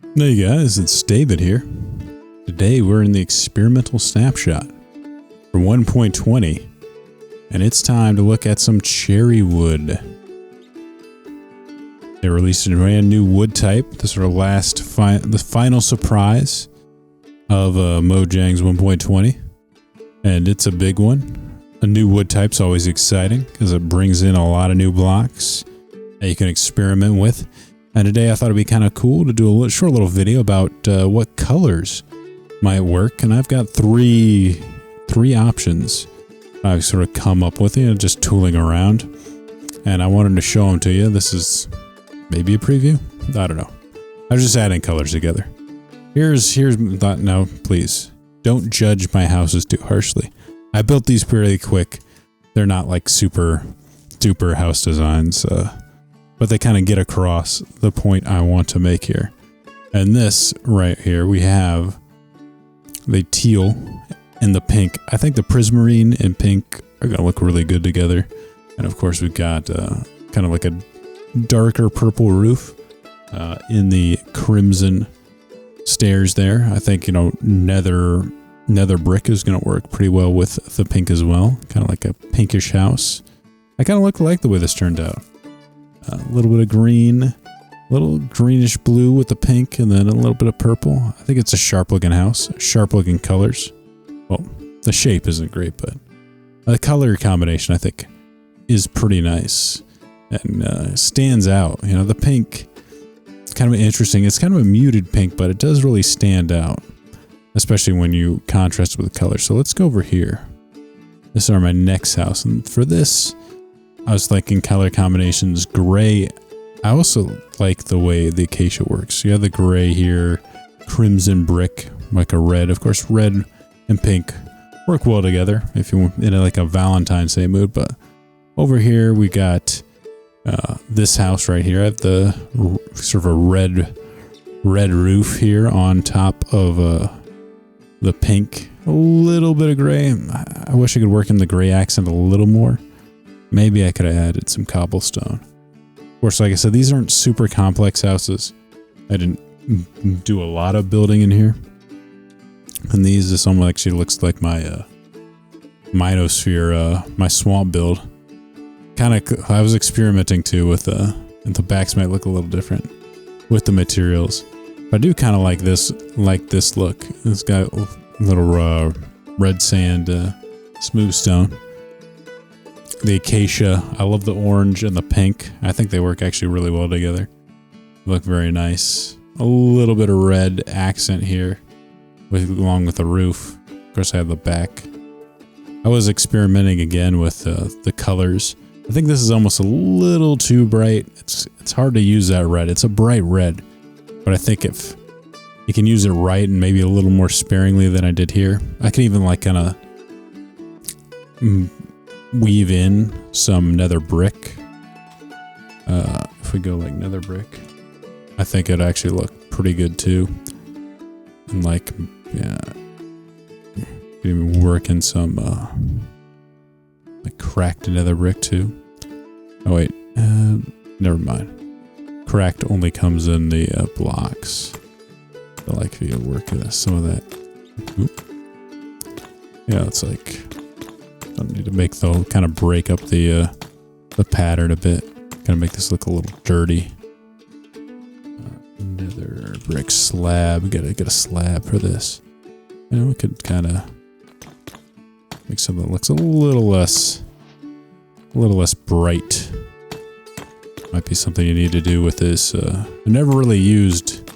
Hey guys, it's David here. Today we're in the experimental snapshot for 1.20, and it's time to look at some cherry wood. They released a brand new wood type. This is our the final surprise of Mojang's 1.20, and it's a big one. A new wood type's always exciting because it brings in a lot of new blocks that you can experiment with. And today I thought it'd be kind of cool to do a short little video about what colors might work. And I've got three options I've sort of come up with, just tooling around. And I wanted to show them to you. This is maybe a preview. I don't know. I was just adding colors together. No, please don't judge my houses too harshly. I built these pretty quick. They're not like super duper house designs. But they kind of get across the point I want to make here. And this right here, we have the teal and the pink. I think the prismarine and pink are going to look really good together. And of course, we've got kind of like a darker purple roof in the crimson stairs there. I think, nether brick is going to work pretty well with the pink as well. Kind of like a pinkish house. I kind of like the way this turned out. A little bit of green, a little greenish blue with the pink, and then a little bit of purple. I think it's a sharp looking house, sharp looking colors. Well, the shape isn't great, but the color combination I think is pretty nice and stands out. The pink, it's kind of interesting. It's kind of a muted pink, but it does really stand out, especially when you contrast it with the color. So let's go over here. This is my next house, and for this, I was thinking color combinations. Gray, I also like the way the Acacia works. You have the gray here, crimson brick, like a red. Of course, red and pink work well together if you're in like a Valentine's Day mood. But over here, we got this house right here. I have the sort of a red roof here on top of the pink. A little bit of gray. I wish I could work in the gray accent a little more. Maybe I could have added some cobblestone. Of course, like I said, these aren't super complex houses. I didn't do a lot of building in here. And this almost actually looks like my Minosphere, my swamp build. I was experimenting too with and the backs might look a little different with the materials. But I do kind of like this look. It's got a little red sand, smooth stone. The Acacia, I love the orange and the pink. I think they work actually really well together. They look very nice. A little bit of red accent here, along with the roof. Of course, I have the back. I was experimenting again with the colors. I think this is almost a little too bright. It's hard to use that red. It's a bright red, but I think if you can use it right and maybe a little more sparingly than I did here, I can even like kind of weave in some nether brick. If we go like nether brick, I think it'd actually look pretty good too. And like, yeah, you can even work in some like cracked nether brick too. Oh wait, never mind. Cracked only comes in the blocks. But like if you work some of that. Oop. Yeah, it's like, I need to make kind of break up the pattern a bit. Kind of make this look a little dirty. Nether brick slab. Gotta get a slab for this. We could kind of make something that looks a little less bright. Might be something you need to do with this. I've never really used.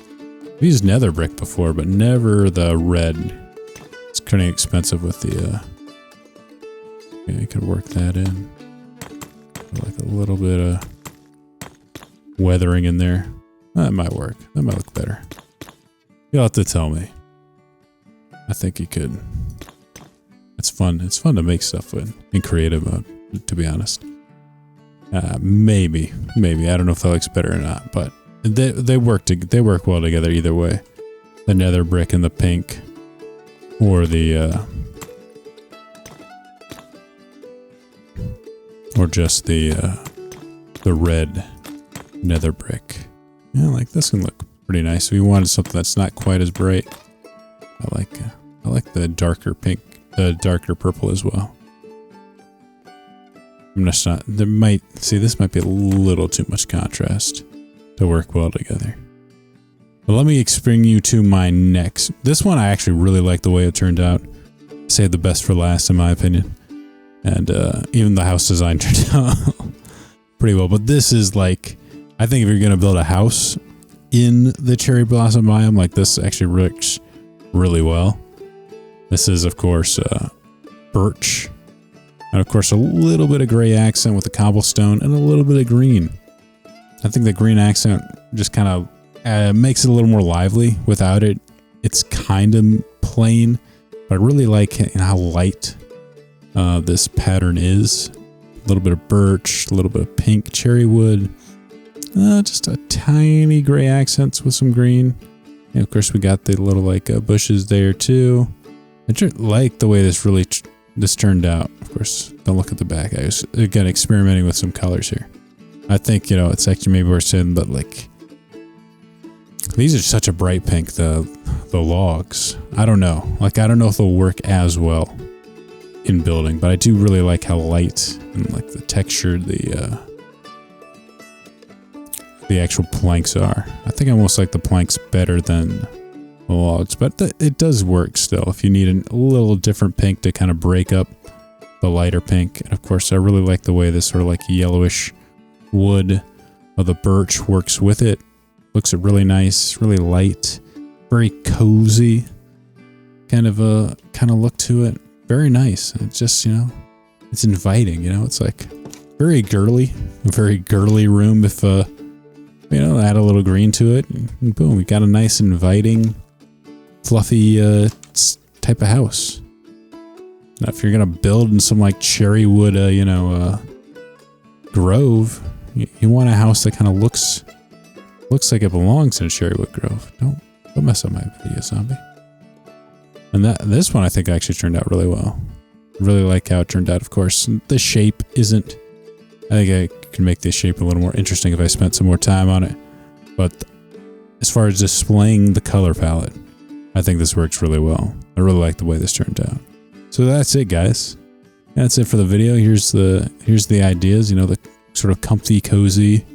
I've used nether brick before, but never the red. It's kind of expensive with the. Yeah, you could work that in. Like a little bit of weathering in there. That might work. That might look better. You'll have to tell me. I think you could. It's fun. It's fun to make stuff in creative mode, to be honest. Maybe. I don't know if that looks better or not, but they work well together either way. The nether brick and the pink, or just the red nether brick. Yeah, like this can look pretty nice. We wanted something that's not quite as bright. I like the darker pink, the darker purple as well. I'm just not, this might be a little too much contrast to work well together. But let me bring you to my next. This one I actually really like the way it turned out. Saved the best for last in my opinion. And even the house design turned out pretty well. But this is like, I think if you're going to build a house in the cherry blossom biome, like this actually works really well. This is of course birch. And of course a little bit of gray accent with the cobblestone and a little bit of green. I think the green accent just kind of makes it a little more lively. Without it, it's kind of plain. But I really like how light this pattern is. A little bit of birch, a little bit of pink cherry wood. Just a tiny gray accents with some green. And of course we got the little like bushes there too. I just like the way this turned out. Of course, don't look at the back. I was again experimenting with some colors here. I think, you know, it's actually maybe worth saying, but like these are such a bright pink, the logs. I don't know. Like I don't know if they'll work as well in building, but I do really like how light and like the texture the actual planks are. I think I almost like the planks better than the logs, but it does work still if you need a little different pink to kind of break up the lighter pink. And of course I really like the way this sort of like yellowish wood of the birch works with it. Looks really nice, really light, very cozy kind of look to it. Very nice. It's just, you know, it's inviting, you know, it's like very girly room if you know, add a little green to it and boom, we got a nice inviting fluffy type of house. Now if you're gonna build in some like cherry wood you know grove, you want a house that kind of looks like it belongs in a cherry wood grove. Don't mess up my video, zombie. And this one I think actually turned out really well. Really like how it turned out. Of course the shape isn't, I think I can make this shape a little more interesting if I spent some more time on it. But as far as displaying the color palette, I think this works really well. I really like the way this turned out. So that's it, guys. That's it for the video. Here's the ideas, you know, the sort of comfy, cozy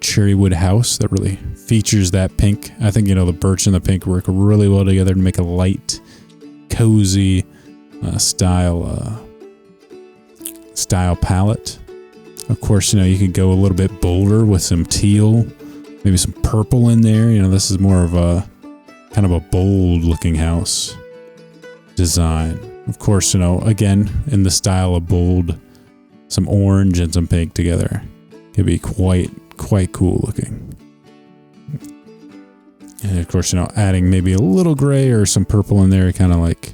cherry wood house that really features that pink. I think, you know, the birch and the pink work really well together to make a light, cozy style palette. Of course, you know, you could go a little bit bolder with some teal, maybe some purple in there. You know, this is more of a kind of a bold looking house design. Of course, you know, again, in the style of bold, some orange and some pink together could be quite cool looking. And of course, you know, adding maybe a little gray or some purple in there, kind of like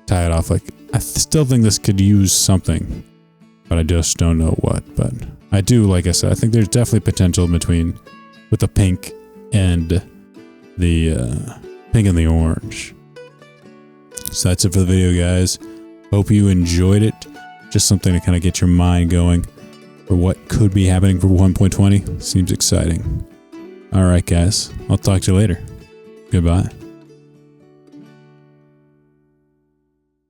tie it off. Like, I still think this could use something, but I just don't know what. But I do, like I said, I think there's definitely potential with the pink and the orange. So that's it for the video, guys. Hope you enjoyed it. Just something to kind of get your mind going for what could be happening for 1.20. Seems exciting. All right, guys. I'll talk to you later. Goodbye.